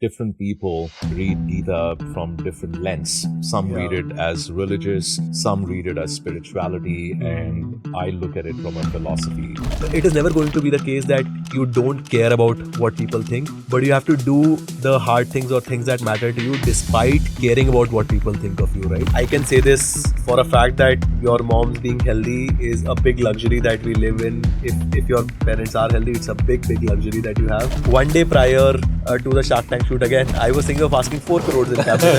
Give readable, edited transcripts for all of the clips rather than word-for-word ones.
different people read Gita from different lens. Some read it as religious, some read it as spirituality, and I look at it from a philosophy. It is never going to be the case that you don't care about what people think, but you have to do the hard things or things that matter to you despite caring about what people think of you, right? I can say this for a fact that your mom's being healthy is a big luxury that we live in. If your parents are healthy, it's a big luxury that you have. One day prior to the Shark Tank shoot again, I was thinking of asking 4 crores in capital.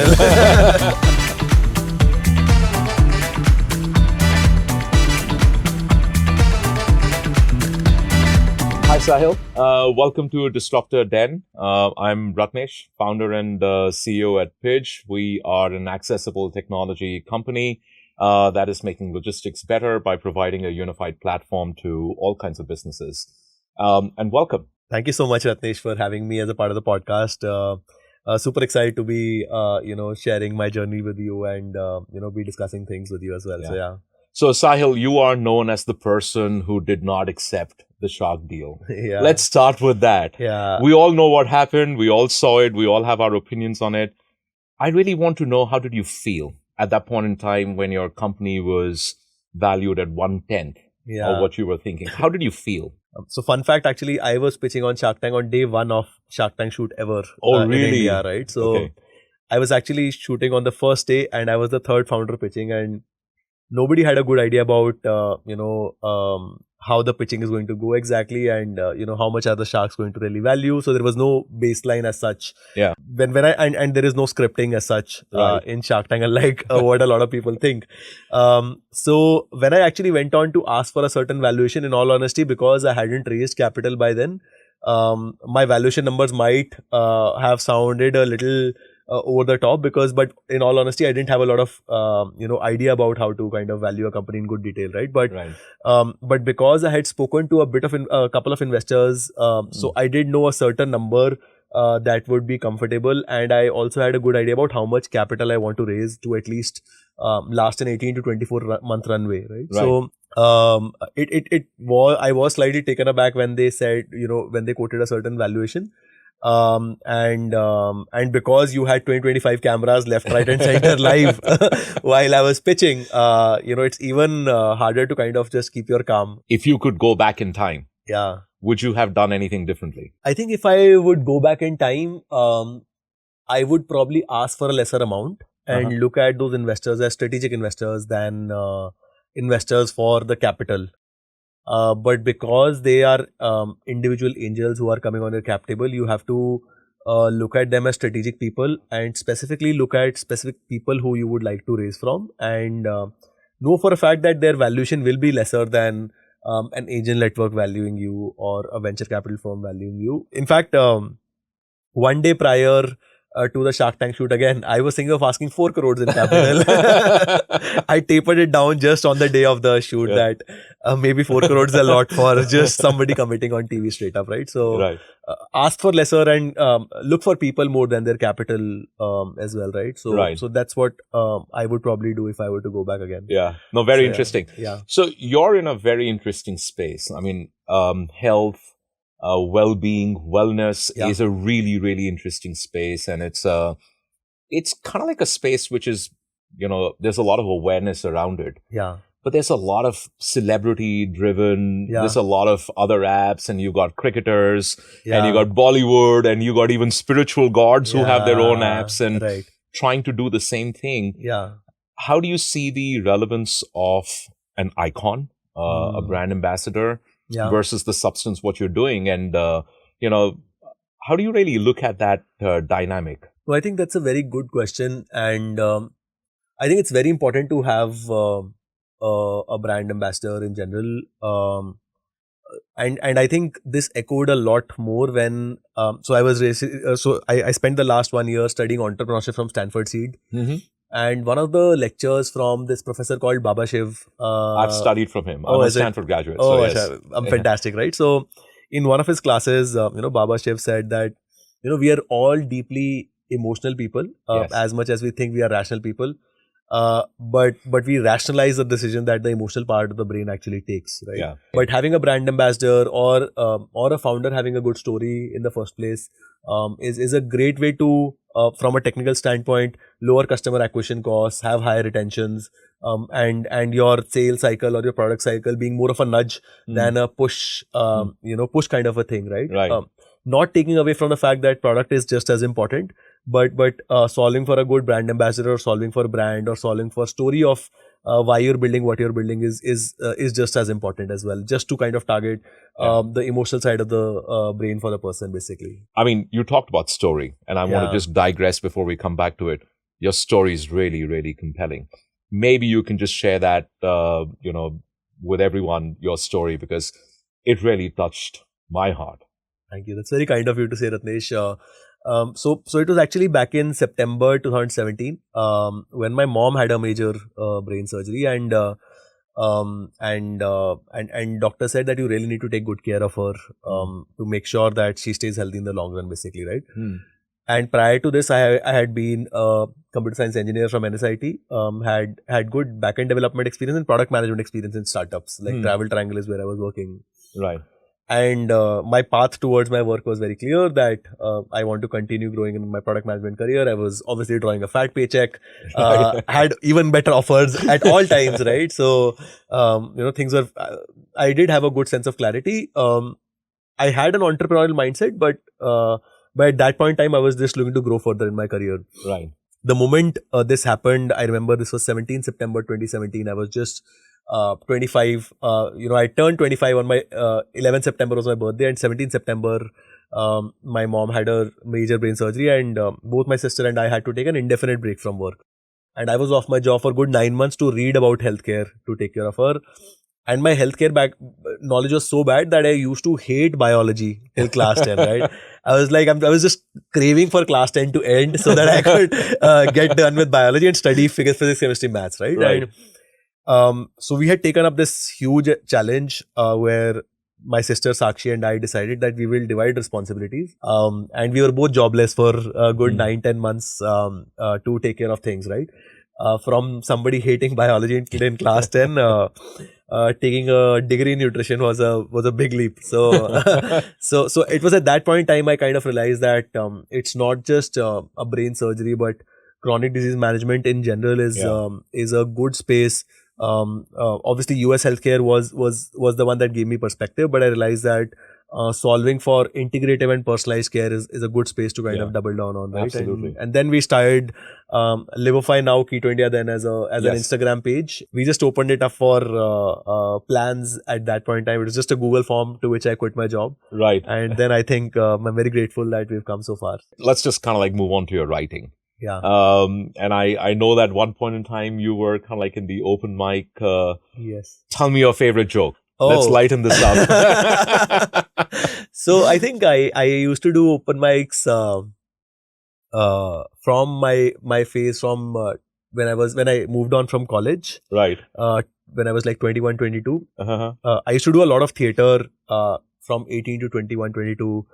Hi Sahil, welcome to Disruptor Den. I'm Ratnesh, founder and CEO at Pidge. We are an accessible technology company that is making logistics better by providing a unified platform to all kinds of businesses. And welcome. Thank you so much, Ratnesh, for having me as a part of the podcast. Super excited to be, sharing my journey with you and, be discussing things with you as well. Yeah. So Sahil, you are known as the person who did not accept the shark deal. Yeah. Let's start with that. Yeah. We all know what happened. We all saw it. We all have our opinions on it. I really want to know, how did you feel at that point in time when your company was valued at 1/10 of what you were thinking? How did you feel? So fun fact, actually, I was pitching on Shark Tank on day 1 of Shark Tank shoot ever. Oh, in really? India, right? So I was actually shooting on the first day and I was the third founder pitching, and nobody had a good idea about, how the pitching is going to go exactly, and, how much are the sharks going to really value. So there was no baseline as such. Yeah. When I, and there is no scripting as such in Shark Tank, unlike what a lot of people think. So when I actually went on to ask for a certain valuation, in all honesty, because I hadn't raised capital by then, my valuation numbers might have sounded a little over the top, but in all honesty, I didn't have a lot of idea about how to kind of value a company in good detail, right? But because I had spoken to a couple of investors, so I did know a certain number that would be comfortable, and I also had a good idea about how much capital I want to raise to at least last an 18 to 24 month runway, right? So I was slightly taken aback when they said, when they quoted a certain valuation. And because you had 20-25 cameras left, right and center live while I was pitching, it's even harder to kind of just keep your calm. If you could go back in time, would you have done anything differently? I think if I would go back in time, I would probably ask for a lesser amount and look at those investors as strategic investors than investors for the capital. But because they are individual angels who are coming on your cap table, you have to look at them as strategic people and specifically look at specific people who you would like to raise from, and know for a fact that their valuation will be lesser than an agent network valuing you or a venture capital firm valuing you. In fact, one day prior to the Shark Tank shoot again, I was thinking of asking 4 crores in capital. I tapered it down just on the day of the shoot that maybe 4 crores is a lot for just somebody committing on TV straight up, right? So ask for lesser and look for people more than their capital as well, right? So that's what I would probably do if I were to go back again. Yeah, no, very interesting. Yeah. So you're in a very interesting space. I mean, health, well-being, wellness is a really, really interesting space. And it's kind of like a space which is, there's a lot of awareness around it. Yeah. But there's a lot of celebrity driven, there's a lot of other apps, and you got cricketers and you got Bollywood and you got even spiritual gods who have their own apps and trying to do the same thing. Yeah. How do you see the relevance of an icon, a brand ambassador, versus the substance, what you're doing? And, how do you really look at that dynamic? Well, I think that's a very good question. And I think it's very important to have a brand ambassador in general. And I think this echoed a lot more when, so I spent the last 1 year studying entrepreneurship from Stanford Seed. And one of the lectures from this professor called Baba Shiv. I've studied from him. I'm a Stanford graduate. So yes. I'm fantastic, right? So in one of his classes, Baba Shiv said that, we are all deeply emotional people, as much as we think we are rational people. But we rationalize the decision that the emotional part of the brain actually takes, right? Yeah. But having a brand ambassador or a founder having a good story in the first place is a great way to, from a technical standpoint, lower customer acquisition costs, have higher retentions, and your sales cycle or your product cycle being more of a nudge than a push, push kind of a thing, right? Right. Not taking away from the fact that product is just as important, but solving for a good brand ambassador, or solving for brand, or solving for story of why you're building what you're building is just as important as well. Just to kind of target the emotional side of the brain for the person, basically. I mean, you talked about story, and I want to just digress before we come back to it. Your story is really, really compelling. Maybe you can just share that, with everyone, your story, because it really touched my heart. Thank you. That's very kind of you to say, Ratnesh. So it was actually back in September 2017 when my mom had a major brain surgery, and doctor said that you really need to take good care of her to make sure that she stays healthy in the long run, basically, right? And prior to this, I had been a computer science engineer from NSIT, had good backend development experience and product management experience in startups, like Travel Triangle is where I was working. Right. And my path towards my work was very clear that I want to continue growing in my product management career. I was obviously drawing a fat paycheck, had even better offers at all times, right? So, things were, I did have a good sense of clarity. I had an entrepreneurial mindset, but at that point in time, I was just looking to grow further in my career. Right. The moment this happened, I remember this was 17 September 2017. I was just 25. I turned 25 on my 11 September was my birthday, and 17 September, my mom had a major brain surgery, and both my sister and I had to take an indefinite break from work. And I was off my job for good 9 months to read about healthcare, to take care of her. And my healthcare knowledge was so bad that I used to hate biology till class 10, right? I was like, I was just craving for class 10 to end so that I could get done with biology and study physics, chemistry, maths, right? Right. And, so we had taken up this huge challenge where my sister Sakshi and I decided that we will divide responsibilities. And we were both jobless for a good 9-10 months to take care of things, right? From somebody hating biology in class 10, taking a degree in nutrition was a big leap. So, so it was at that point in time I kind of realized that it's not just a brain surgery, but chronic disease management in general is a good space. Obviously, US healthcare was the one that gave me perspective, but I realized that solving for integrative and personalized care is a good space to kind of double down on, right? Absolutely. And then we started Livofy, now Keto India, then as an Instagram page. We just opened it up for plans at that point in time. It was just a Google form to which I quit my job. Right. And then I think I'm very grateful that we've come so far. Let's just kind of like move on to your writing. Yeah. And I know that one point in time you were kind of like in the open mic. Yes. Tell me your favorite joke. Let's lighten this up. So I think I used to do open mics from my phase from when I moved on from college. Right. When I was like 21, 22. I used to do a lot of theater from 18 to 21, 22.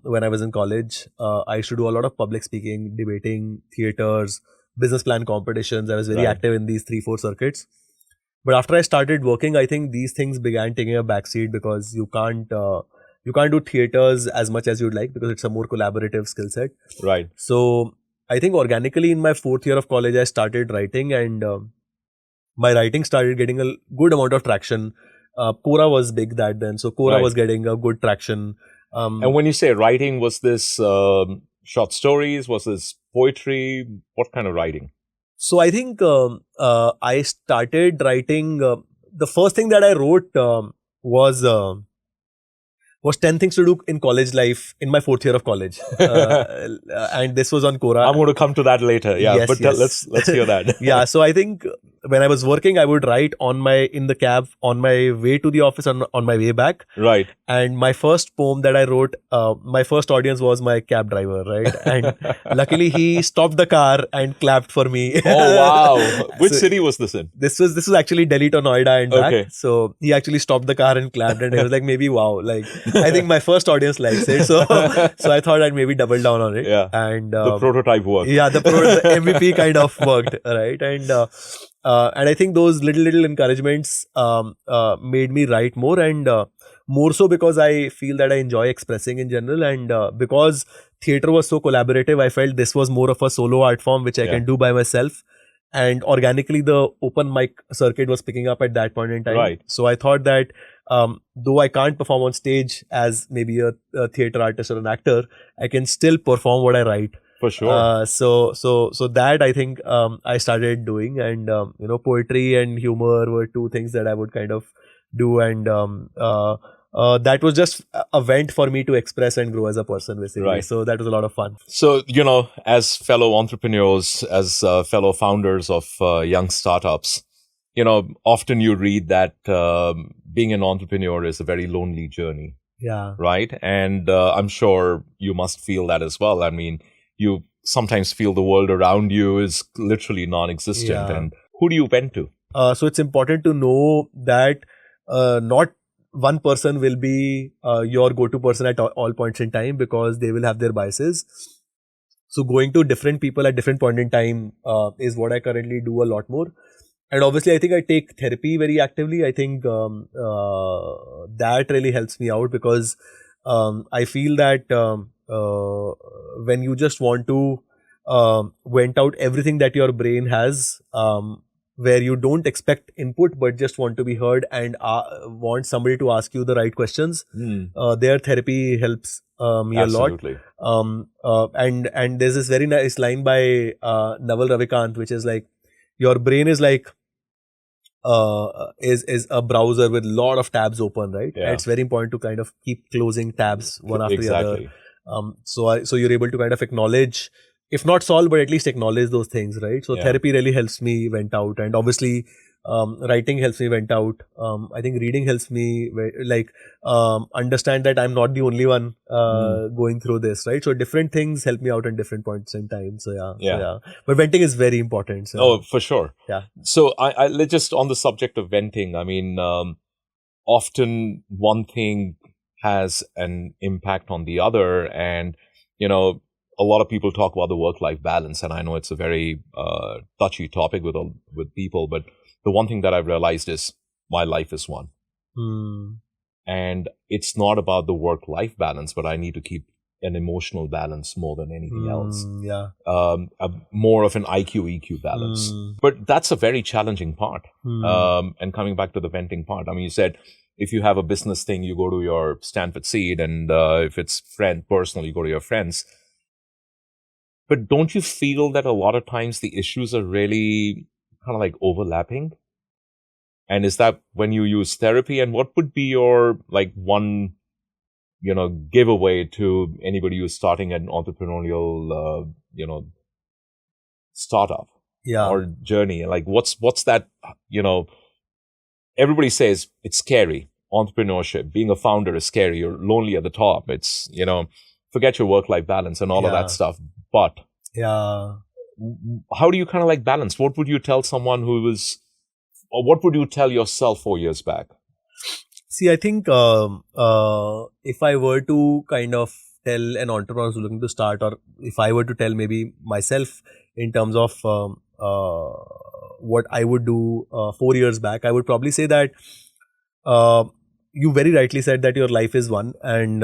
When I was in college, I used to do a lot of public speaking, debating, theaters, business plan competitions. I was very active in these 3-4 circuits. But after I started working, I think these things began taking a backseat because you can't do theaters as much as you'd like because it's a more collaborative skill set. Right. So I think organically in my 4th year of college, I started writing, and my writing started getting a good amount of traction. Quora was big that then. So Quora was getting a good traction. And when you say writing, was this short stories? Was this poetry? What kind of writing? So I think I started writing. The first thing that I wrote was 10 things to do in college life in my 4th year of college, and this was on Quora. I'm going to come to that later. Yeah, yes, but let's hear that. Yeah, so I think when I was working, I would write in the cab on my way to the office and on my way back. Right. And my first poem that I wrote, my first audience was my cab driver, right? And luckily he stopped the car and clapped for me. Oh, wow. Which So city was this in? this was actually Delhi to Noida and back. Okay. So he actually stopped the car and clapped, and he was like, maybe wow, like I think my first audience likes it. So I thought I'd maybe double down on it. Yeah. And The prototype worked. yeah, the MVP kind of worked, right? And I think those little encouragements made me write more, and more so because I feel that I enjoy expressing in general, and because theater was so collaborative, I felt this was more of a solo art form which I can do by myself. And organically, the open mic circuit was picking up at that point in time. Right. So I thought that though I can't perform on stage as maybe a theater artist or an actor, I can still perform what I write. For sure. So that I think I started doing, and poetry and humor were two things that I would kind of do, and that was just a vent for me to express and grow as a person, basically. Right. So that was a lot of fun. So, as fellow entrepreneurs, as fellow founders of young startups, often you read that being an entrepreneur is a very lonely journey. Yeah. Right. And I'm sure you must feel that as well. I mean, you sometimes feel the world around you is literally non-existent. Yeah. And who do you vent to? So it's important to know that not one person will be your go-to person at all points in time, because they will have their biases. So going to different people at different point in time is what I currently do a lot more. And obviously, I think I take therapy very actively. I think that really helps me out, because I feel that when you just want to vent out everything that your brain has, where you don't expect input but just want to be heard and want somebody to ask you the right questions, their therapy helps me Absolutely. a lot. And there's this very nice line by Naval Ravikant, which is like, your brain is like is a browser with a lot of tabs open, right? Yeah. And it's very important to kind of keep closing tabs one after Exactly. the other. So you're able to kind of acknowledge, if not solve, but at least acknowledge those things, right? So therapy really helps me vent out, and obviously writing helps me vent out. I think reading helps me understand that I'm not the only one going through this, right? So different things help me out at different points in time. So yeah. But venting is very important. So. Oh, for sure. Yeah. So I let's just on the subject of venting. I mean, often one thing has an impact on the other, and a lot of people talk about the work-life balance, and I know it's a very touchy topic with people, but the one thing that I've realized is my life is one. And it's not about the work-life balance, but I need to keep an emotional balance more than anything else. Yeah. More of an IQ, EQ balance. But that's a very challenging part. And coming back to the venting part, I mean, you said if you have a business thing, you go to your Stanford seed, and if it's personal, you go to your friends. But don't you feel that a lot of times the issues are really kind of like overlapping? And is that when you use therapy? And what would be your one, giveaway to anybody who's starting an entrepreneurial, startup or journey? Like what's that, everybody says it's scary. Entrepreneurship, being a founder is scary. You're lonely at the top. It's, forget your work-life balance and all of that stuff. But how do you kind of balance? What would you tell someone or what would you tell yourself 4 years back? See, I think if I were to kind of tell an entrepreneur who's looking to start, or if I were to tell maybe myself in terms of what I would do 4 years back, I would probably say that you very rightly said that your life is one. And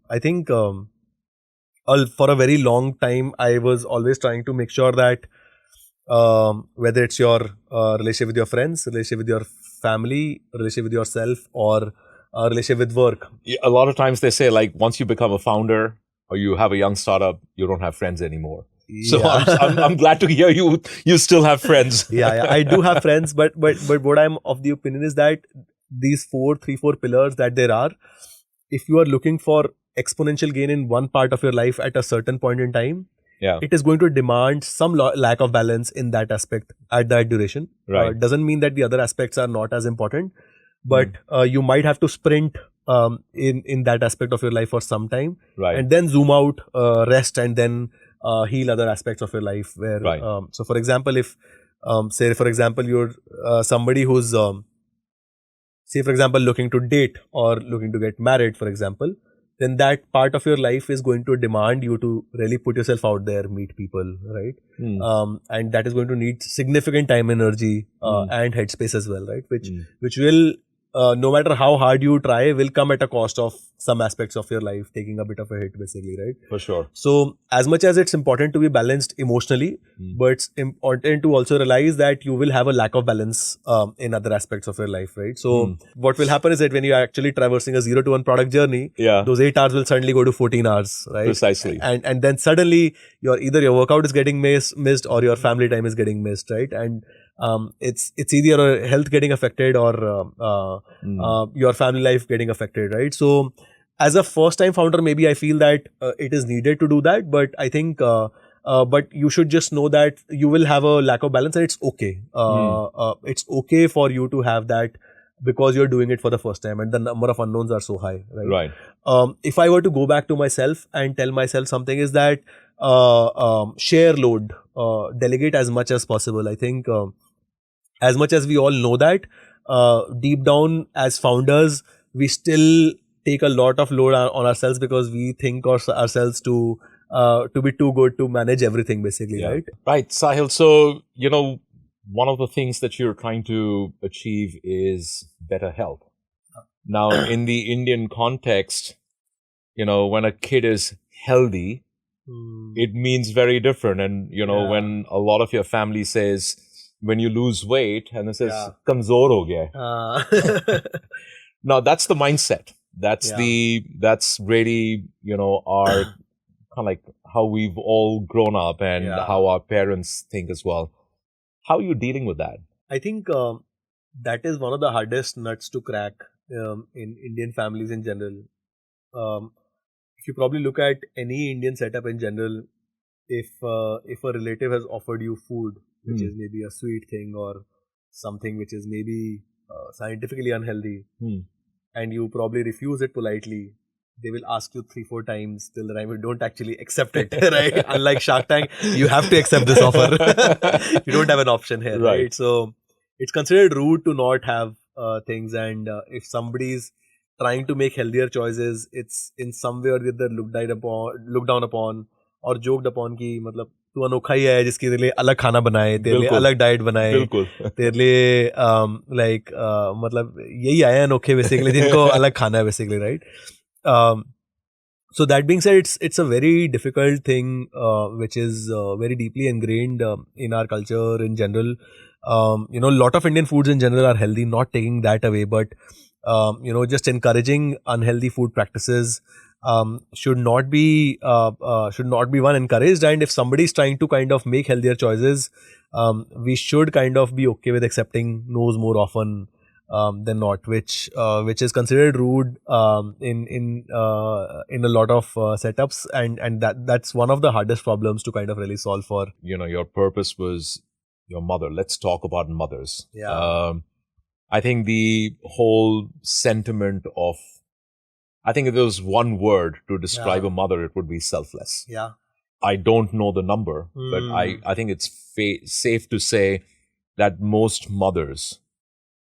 I think for a very long time, I was always trying to make sure that whether it's your relationship with your friends, relationship with your family, relationship with yourself, or relationship with work. A lot of times they say once you become a founder or you have a young startup, you don't have friends anymore. So I'm glad to hear you still have friends. Yeah, I do have friends, but what I'm of the opinion is that these 4 pillars that there are, if you are looking for exponential gain in one part of your life at a certain point in time, Yeah. it is going to demand some lack of balance in that aspect at that duration. Right. Doesn't mean that the other aspects are not as important, but you might have to sprint in that aspect of your life for some time, Right. and then zoom out, rest, and then heal other aspects of your life. Where Right. so, for example, if say for example you're somebody who's say for example looking to date or looking to get married, for example, then that part of your life is going to demand you to really put yourself out there, meet people, right? And that is going to need significant time, energy, and headspace as well, right? Which will, no matter how hard you try, will come at a cost of some aspects of your life taking a bit of a hit, basically, right? For sure. So as much as it's important to be balanced emotionally, but it's important to also realize that you will have a lack of balance in other aspects of your life, right? So what will happen is that when you're actually traversing a 0 to 1 product journey, those 8 hours will suddenly go to 14 hours, right? Precisely. And then suddenly either your workout is getting missed or your family time is getting missed, right? And it's either your health getting affected or your family life getting affected, right? So as a first time founder, maybe I feel that it is needed to do that, but I think but you should just know that you will have a lack of balance, and it's okay. It's okay for you to have that, because you're doing it for the first time and the number of unknowns are so high, right? If I were to go back to myself and tell myself something, is that share load, delegate as much as possible. I think as much as we all know that, deep down as founders, we still take a lot of load on ourselves because we think ourselves to be too good to manage everything, basically, right? Right, Sahil. So, one of the things that you're trying to achieve is better health. Now, in the Indian context, when a kid is healthy, it means very different. And, when a lot of your family says, when you lose weight, and it says, kamzor ho gaya. Now, that's the mindset. That's really, our kind of like how we've all grown up and how our parents think as well. How are you dealing with that? I think that is one of the hardest nuts to crack in Indian families in general. If you probably look at any Indian setup in general, if a relative has offered you food, which is maybe a sweet thing or something which is maybe scientifically unhealthy, and you probably refuse it politely, they will ask you 3-4 times till the time you don't actually accept it, right? Unlike Shark Tank, you have to accept this offer. You don't have an option here, right? So it's considered rude to not have things, and if somebody's trying to make healthier choices, it's in some way or the other looked down upon or joked upon कि मतलब तू अनोखा ही है जिसके लिए अलग खाना बनाए, तेरे लिए अलग डाइट बनाए, तेरे लिए like मतलब यही आए अनोखे basically जिनको अलग खाना है basically, right? So that being said, it's a very difficult thing which is very deeply ingrained in our culture in general. A lot of Indian foods in general are healthy, not taking that away, but just encouraging unhealthy food practices should not be one encouraged. And if somebody is trying to kind of make healthier choices, we should kind of be okay with accepting no's more often than not, which is considered rude in a lot of setups, and that's one of the hardest problems to kind of really solve for. Your purpose was your mother. Let's talk about mothers. I think the whole sentiment of, I think if there was one word to describe a mother, it would be selfless. I don't know the number, but I think it's safe to say that most mothers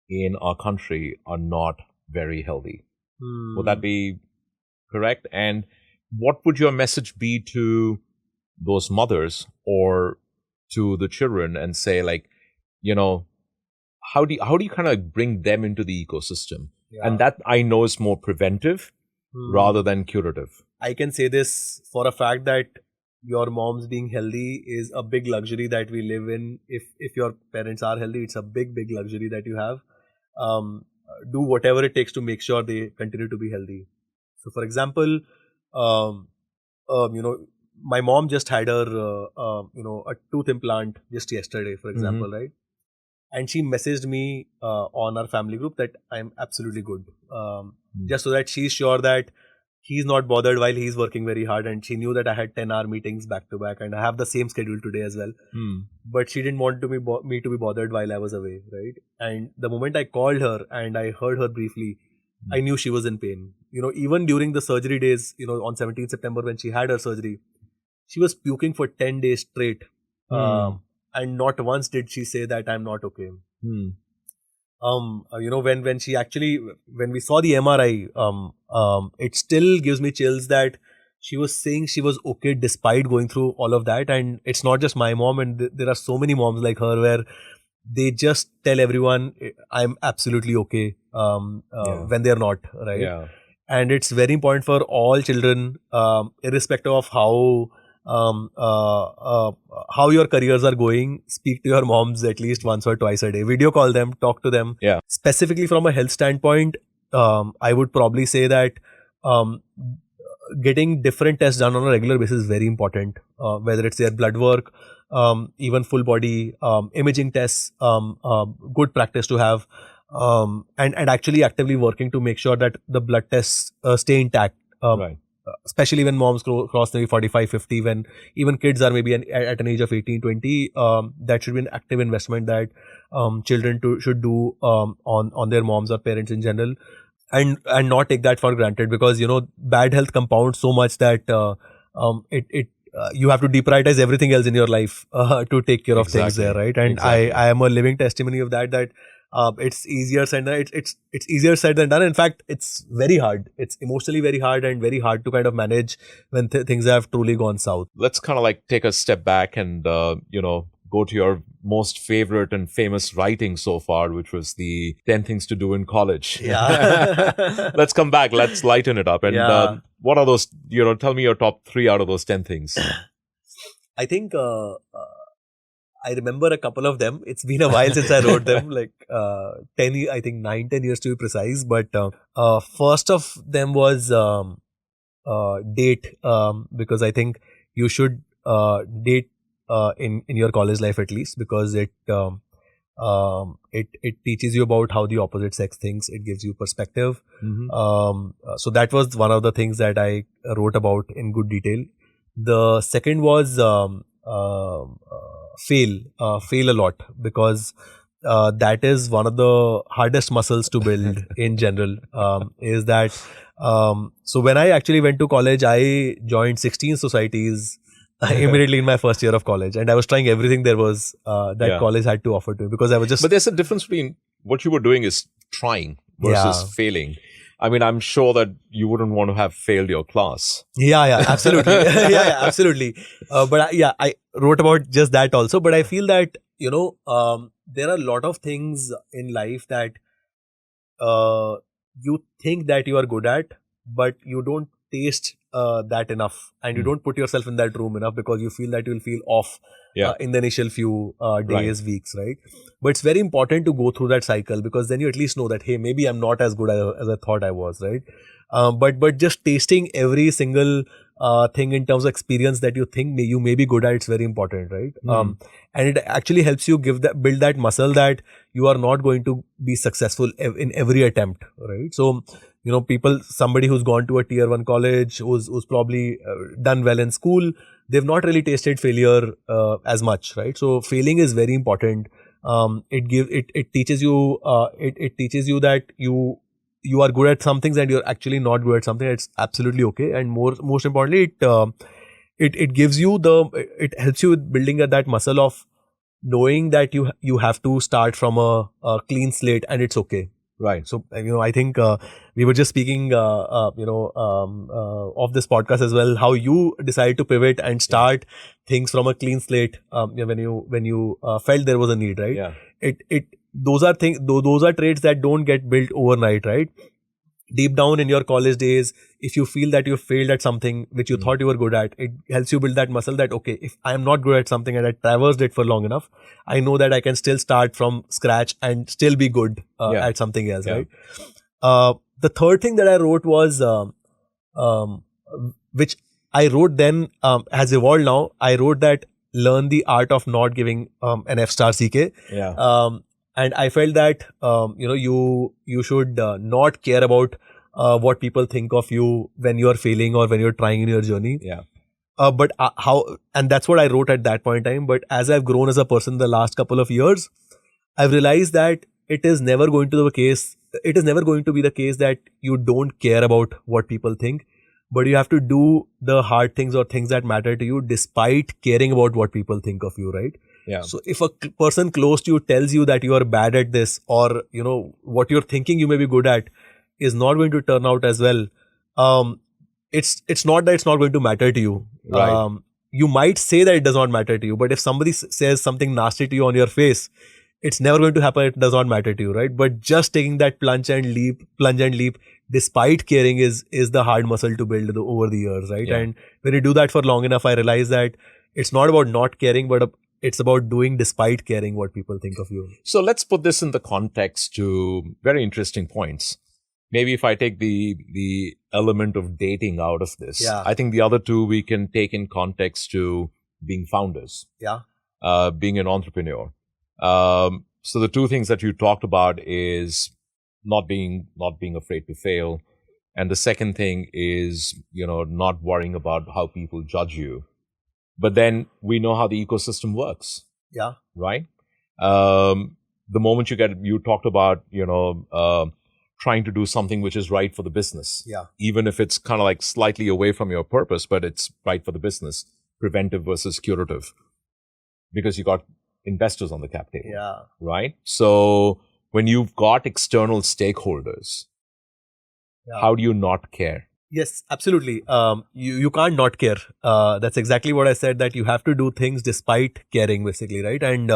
in our country are not very healthy. Would that be correct? And what would your message be to those mothers or to the children, and say, like, how do you kind of bring them into the ecosystem? And that, I know, is more preventive rather than curative. I can say this for a fact that your mom's being healthy is a big luxury that we live in. If your parents are healthy, it's a big luxury that you have. Do whatever it takes to make sure they continue to be healthy. So, for example, my mom just had her a tooth implant just yesterday, for example, right? And she messaged me on our family group that I'm absolutely good, just so that she's sure that he's not bothered while he's working very hard, and she knew that I had 10-hour meetings back to back, and I have the same schedule today as well. But she didn't want me to be bothered while I was away, right? And the moment I called her and I heard her briefly, I knew she was in pain. Even during the surgery days, on 17th September when she had her surgery, she was puking for 10 days straight. And not once did she say that I'm not okay. When we saw the MRI, it still gives me chills that she was saying she was okay despite going through all of that. And it's not just my mom, and there are so many moms like her where they just tell everyone I'm absolutely okay when they're not, right? Yeah. And it's very important for all children, irrespective of how your careers are going. Speak to your moms at least once or twice a day. Video call them, talk to them. Yeah. Specifically from a health standpoint, I would probably say that getting different tests done on a regular basis is very important. Whether it's their blood work, even full body imaging tests, good practice to have, and actually actively working to make sure that the blood tests stay intact. Right. Especially when moms cross maybe 45, 50, when even kids are maybe at an age of 18, 20, that should be an active investment that children should do on their moms or parents in general, and not take that for granted, because bad health compounds so much that you have to deprioritize everything else in your life to take care of things there, right? And I am a living testimony of that it's easier said than it's easier said than done. In fact, it's very hard. It's emotionally very hard and very hard to kind of manage when things have truly gone south. Let's kind of like take a step back and go to your most favorite and famous writing so far, which was the 10 Things to Do in College. Yeah. Let's come back. Let's lighten it up. And what are those? Tell me your top 3 out of those 10 things. I think. I remember a couple of them. It's been a while since I wrote them, like 10, I think 9-10 years to be precise. But first of them was date, because I think you should date in your college life at least, because it teaches you about how the opposite sex thinks. It gives you perspective. So that was one of the things that I wrote about in good detail. The second was fail a lot, because that is one of the hardest muscles to build in general. Is that so when I actually went to college, I joined 16 societies immediately in my first year of college, and I was trying everything there was that college had to offer to me, because I was just. But there's a difference between what you were doing is trying versus failing. I mean, I'm sure that you wouldn't want to have failed your class. Yeah, absolutely. Absolutely. But I wrote about just that also. But I feel that, there are a lot of things in life that you think that you are good at, but you don't taste that enough, and you don't put yourself in that room enough, because you feel that you'll feel off in the initial few days, weeks, right? But it's very important to go through that cycle, because then you at least know that, hey, maybe I'm not as good as I thought I was, right? But just tasting every single thing in terms of experience that you think you may be good at, it's very important, right? And it actually helps you build that muscle that you are not going to be successful in every attempt, right? So somebody who's gone to a tier 1 college, who's probably done well in school, they've not really tasted failure as much, right? So failing is very important. It teaches you that you are good at some things and you're actually not good at something. It's absolutely okay. And most importantly, it gives you it helps you with building that muscle of knowing that you have to start from a clean slate, and it's okay. Right. So, I think we were just speaking, of this podcast as well, how you decided to pivot and start things from a clean slate when you felt there was a need, right? Yeah. Those are traits that don't get built overnight, right? Deep down in your college days, if you feel that you failed at something which you thought you were good at, it helps you build that muscle that, okay, if I am not good at something and I traversed it for long enough, I know that I can still start from scratch and still be good at something else, right? The third thing that I wrote was, which I wrote then has evolved now. I wrote that learn the art of not giving an F-star CK. Yeah. And I felt that you should not care about what people think of you when you're failing or when you're trying in your journey. Yeah. But and that's what I wrote at that point in time. But as I've grown as a person the last couple of years, I've realized that it is never going to be the case. It is never going to be the case that you don't care about what people think, but you have to do the hard things or things that matter to you despite caring about what people think of you, right? Yeah. So if a person close to you tells you that you are bad at this, or what you're thinking you may be good at is not going to turn out as well, it's not that it's not going to matter to you. Right. You might say that it does not matter to you, but if somebody says something nasty to you on your face, it's never going to happen. It does not matter to you, right? But just taking that plunge and leap, despite caring is the hard muscle to build over the years, right? Yeah. And when you do that for long enough, I realize that it's not about not caring, but it's about doing despite caring what people think of you. So let's put this in the context to very interesting points. Maybe if I take the element of dating out of this, Yeah. I think the other two we can take in context to being founders, Yeah. being an entrepreneur. So the two things that you talked about is not being afraid to fail, and the second thing is not worrying about how people judge you. But then we know how the ecosystem works. Yeah. Right. The moment you talked about trying to do something which is right for the business. Yeah. Even if it's kind of like slightly away from your purpose, but it's right for the business. Preventive versus curative, because you got investors on the cap table. Yeah. Right. So when you've got external stakeholders, how do you not care? Yes, absolutely. You can't not care. That's exactly what I said, that you have to do things despite caring, basically, right? And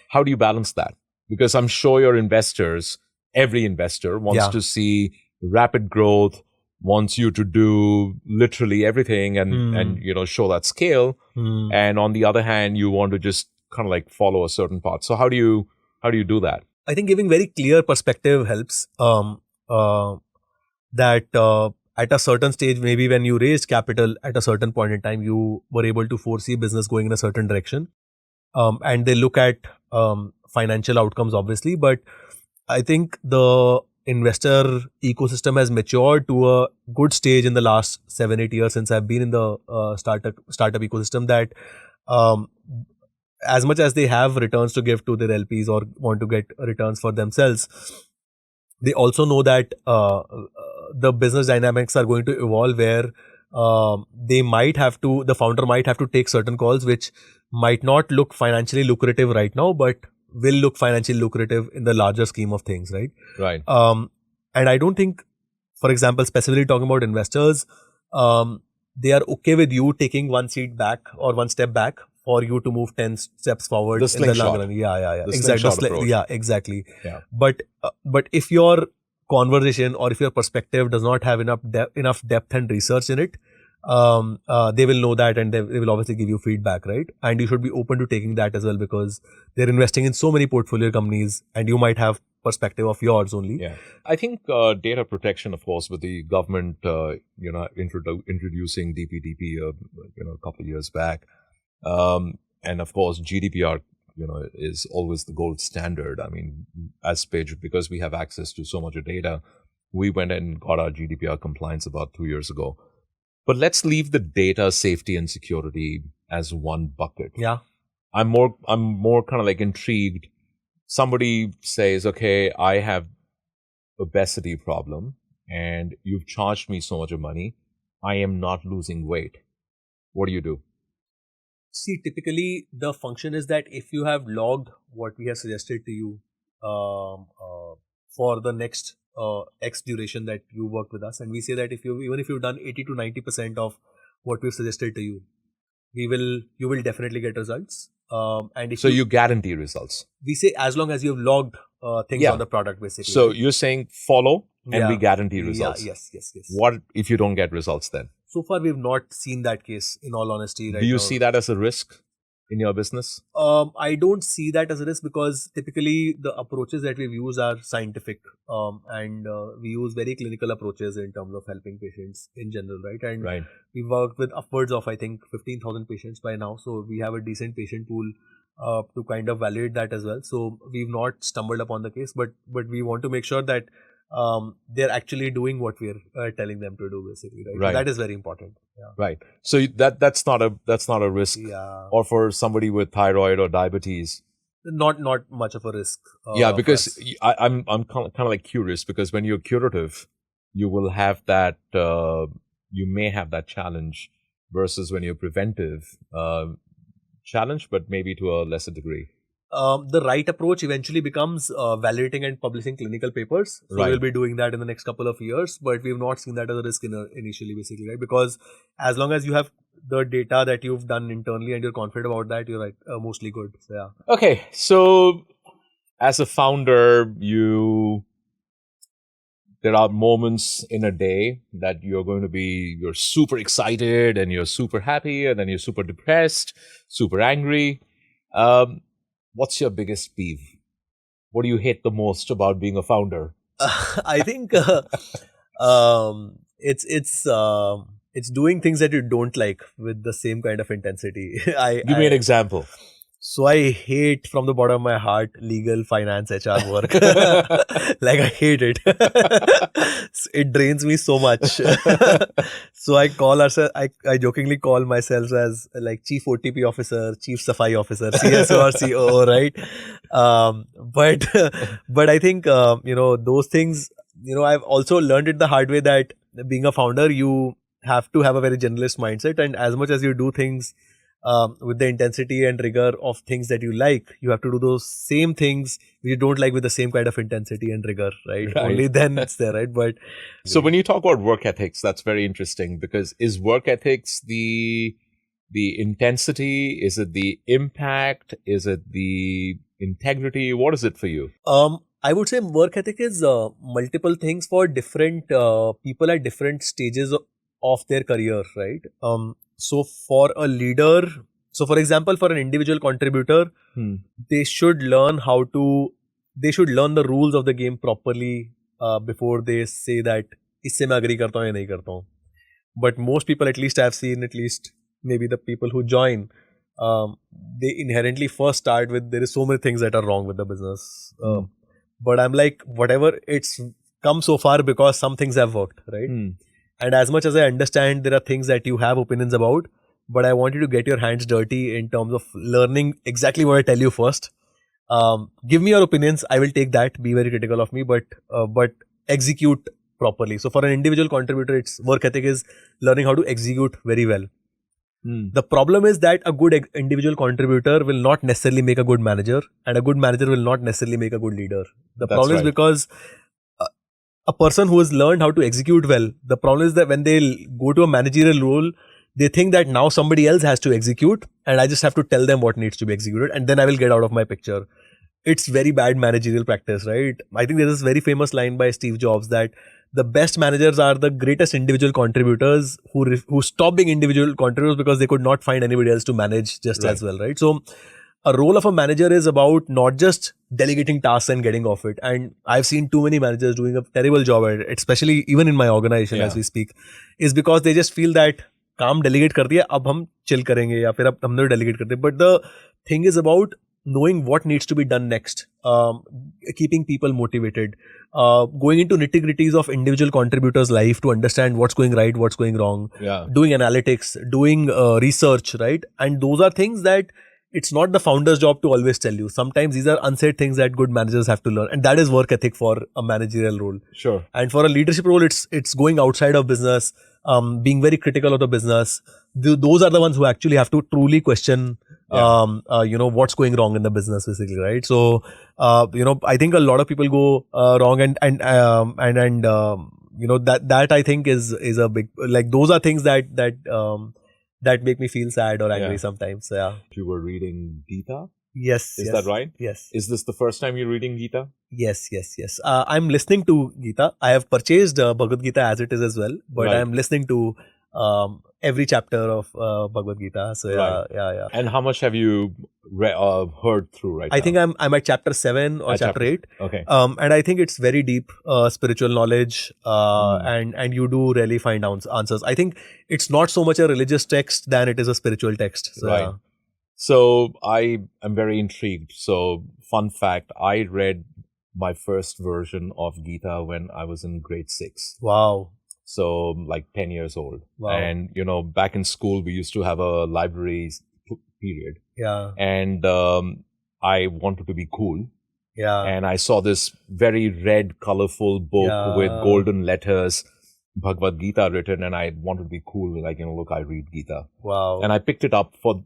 how do you balance that? Because I'm sure your investors, every investor wants to see rapid growth, wants you to do literally everything and show that scale. And on the other hand, you want to just kind of like follow a certain path. So how do you do that? I think giving very clear perspective helps. That at a certain stage, maybe when you raised capital at a certain point in time, you were able to foresee business going in a certain direction. And they look at financial outcomes, obviously, but I think the investor ecosystem has matured to a good stage in the last 7-8 years since I've been in the startup ecosystem, that as much as they have returns to give to their LPs or want to get returns for themselves, they also know that the business dynamics are going to evolve, where the founder might have to take certain calls which might not look financially lucrative right now, but will look financially lucrative in the larger scheme of things, right? Right. And I don't think, for example, specifically talking about investors, they are okay with you taking one seat back or one step back for you to move 10 steps forward in the long run. Yeah. Exactly. Yeah, exactly. Yeah. But if your conversation or if your perspective does not have enough depth and research in it, they will know that, and they will obviously give you feedback, right? And you should be open to taking that as well, because they're investing in so many portfolio companies, and you might have perspective of yours only. Yeah, I think data protection, of course, with the government, introducing DPDP, a couple of years back, and of course GDPR, is always the gold standard. I mean, as Pidge, because we have access to so much data, we went and got our GDPR compliance about 2 years ago. But let's leave the data safety and security as one bucket. Yeah. I'm more kind of like intrigued. Somebody says, okay, I have obesity problem and you've charged me so much of money. I am not losing weight. What do you do? See, typically the function is that if you have logged what we have suggested to you for the next X duration that you worked with us, and we say that even if you've done 80 to 90% of what we've suggested to you, you will definitely get results. And if you guarantee results. We say as long as you've logged things on the product, basically. So you're saying follow and we guarantee results. Yeah, yes. What if you don't get results then? So far, we've not seen that case, in all honesty. Right Do you now. see that as a risk in your business? I don't see that as a risk, because typically the approaches that we've used are scientific, and we use very clinical approaches in terms of helping patients in general, right? And we've worked with upwards of, I think, 15,000 patients by now. So we have a decent patient pool to kind of validate that as well. So we've not stumbled upon the case, but we want to make sure that they're actually doing what we're telling them to do, basically, right? Right. So that is very important. Yeah. Right. So that's not a risk. Yeah. Or for somebody with thyroid or diabetes. Not much of a risk. Yeah, For because us. I'm kind of like curious, because when you're curative, you will have that you may have that challenge, versus when you're preventive, challenge, but maybe to a lesser degree. The right approach eventually becomes validating and publishing clinical papers. So Right. we'll be doing that in the next couple of years, but we've not seen that as a risk initially, basically, right? Because as long as you have the data that you've done internally and you're confident about that, you're like mostly good. So yeah. Okay, so as a founder, there are moments in a day that you're super excited and you're super happy, and then you're super depressed, super angry. What's your biggest peeve? What do you hate the most about being a founder? I think it's doing things that you don't like with the same kind of intensity. Give me an example. So I hate from the bottom of my heart legal, finance, HR work. Like I hate it. It drains me so much. So I jokingly call myself as like chief OTP officer, chief Safai officer, CSO or COO, right? But I think those things. I've also learned it the hard way that being a founder, you have to have a very generalist mindset, and as much as you do things with the intensity and rigor of things that you like, you have to do those same things you don't like with the same kind of intensity and rigor, right? Only then it's there, right? But so when you talk about work ethics, that's very interesting, because is work ethics the intensity? Is it the impact? Is it the integrity? What is it for you? I would say work ethic is multiple things for different people at different stages of their career, right? So for a leader, so for example, for an individual contributor, they should learn the rules of the game properly before they say that इससे मैं agree करता हूँ या नहीं करता हूँ. But most people, at least I've seen, at least maybe the people who join, they inherently first start with there is so many things that are wrong with the business. But I'm like, whatever, it's come so far because some things have worked, right? And as much as I understand there are things that you have opinions about, but I want you to get your hands dirty in terms of learning exactly what I tell you first. Give me your opinions. I will take that. Be very critical of me, but execute properly. So for an individual contributor, its work ethic is learning how to execute very well. The problem is that a good individual contributor will not necessarily make a good manager, and a good manager will not necessarily make a good leader. The problem is because a person who has learned how to execute well, the problem is that when they go to a managerial role, they think that now somebody else has to execute and I just have to tell them what needs to be executed and then I will get out of my picture. It's very bad managerial practice, right? I think there's this very famous line by Steve Jobs that the best managers are the greatest individual contributors who stop being individual contributors because they could not find anybody else to manage just as well, right? So a role of a manager is about not just delegating tasks and getting off it. And I've seen too many managers doing a terrible job at it, especially even in my organization as we speak, is because they just feel that काम delegate कर दिया, अब हम chill करेंगे या फिर अब हमने delegate कर दिया. But the thing is about knowing what needs to be done next, keeping people motivated, going into nitty-gritties of individual contributors' life to understand what's going right, what's going wrong, doing analytics, doing research, right? And those are things that it's not the founder's job to always tell you. Sometimes these are unsaid things that good managers have to learn, and that is work ethic for a managerial role. Sure. And for a leadership role, it's going outside of business, being very critical of the business. Those are the ones who actually have to truly question, what's going wrong in the business, basically, right? So, I think a lot of people go wrong, and that I think is a big, like, those are things that make me feel sad or angry sometimes. So, yeah. You were reading Gita? Yes. Is that right? Yes. Is this the first time you're reading Gita? Yes. I'm listening to Gita. I have purchased Bhagavad Gita as it is as well, but I'm listening to every chapter of Bhagavad Gita. So yeah. And how much have you heard through right now? I think I'm at chapter 7 or chapter 8. Okay. And I think it's very deep spiritual knowledge, and you do really find answers. I think it's not so much a religious text than it is a spiritual text. So, right. So I am very intrigued. So fun fact, I read my first version of Gita when I was in grade 6. Wow. So like 10 years old. Wow. And, back in school, we used to have a library period. Yeah. And I wanted to be cool. Yeah. And I saw this very red, colorful book with golden letters, Bhagavad Gita written, and I wanted to be cool. Like, look, I read Gita. Wow. And I picked it up for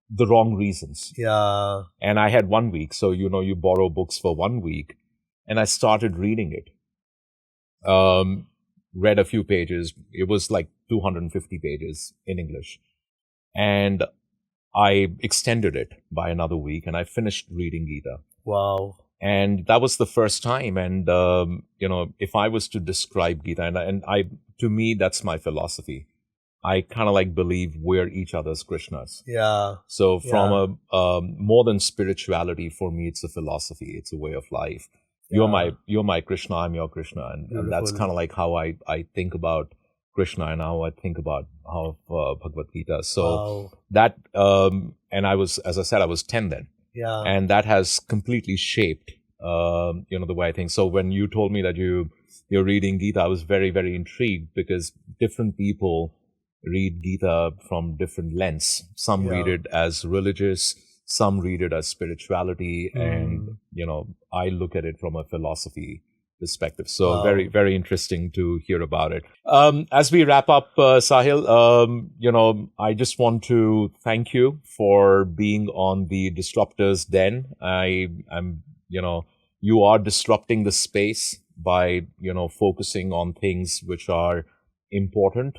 the wrong reasons. Yeah. And I had 1 week. So, you borrow books for 1 week. And I started reading it. Read a few pages. It was like 250 pages in English. And I extended it by another week and I finished reading Gita. Wow. And that was the first time. And, if I was to describe Gita, and to me, that's my philosophy. I kind of like believe we're each other's Krishnas. Yeah. So from more than spirituality, for me, it's a philosophy. It's a way of life. Yeah. You're my Krishna, I'm your Krishna. And that's kind of like how I think about Krishna and how I think about how Bhagavad Gita. So that, and I was, as I said, I was 10 then. Yeah. And that has completely shaped, the way I think. So when you told me that you're reading Gita, I was very, very intrigued because different people read Gita from different lens. Some read it as religious, some read it as spirituality, and, I look at it from a philosophy perspective. So very, very interesting to hear about it. As we wrap up, Sahil, I just want to thank you for being on the Disruptors Den. You are disrupting the space by, focusing on things which are important,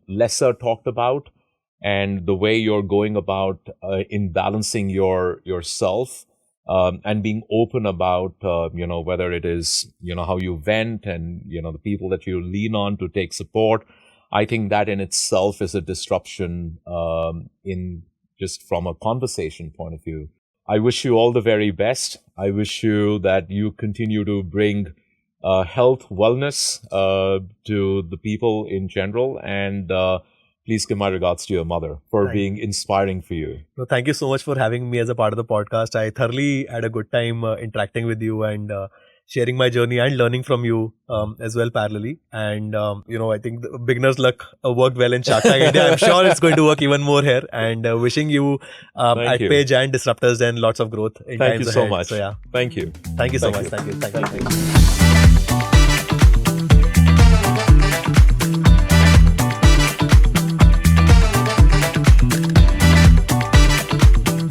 lesser talked about, and the way you're going about in balancing yourself. And being open about, whether it is, how you vent and, the people that you lean on to take support. I think that in itself is a disruption in just from a conversation point of view. I wish you all the very best. I wish you that you continue to bring health, wellness to the people in general. And please give my regards to your mother for being inspiring for you. No, thank you so much for having me as a part of the podcast. I thoroughly had a good time interacting with you and sharing my journey and learning from you as well parallelly. And, I think the beginner's luck worked well in Shark Tank India. I'm sure it's going to work even more here. And wishing you at Pidge and Disruptors and lots of growth in times ahead. Thank you so much. So, yeah. Thank you. Thank you so much. Thank you.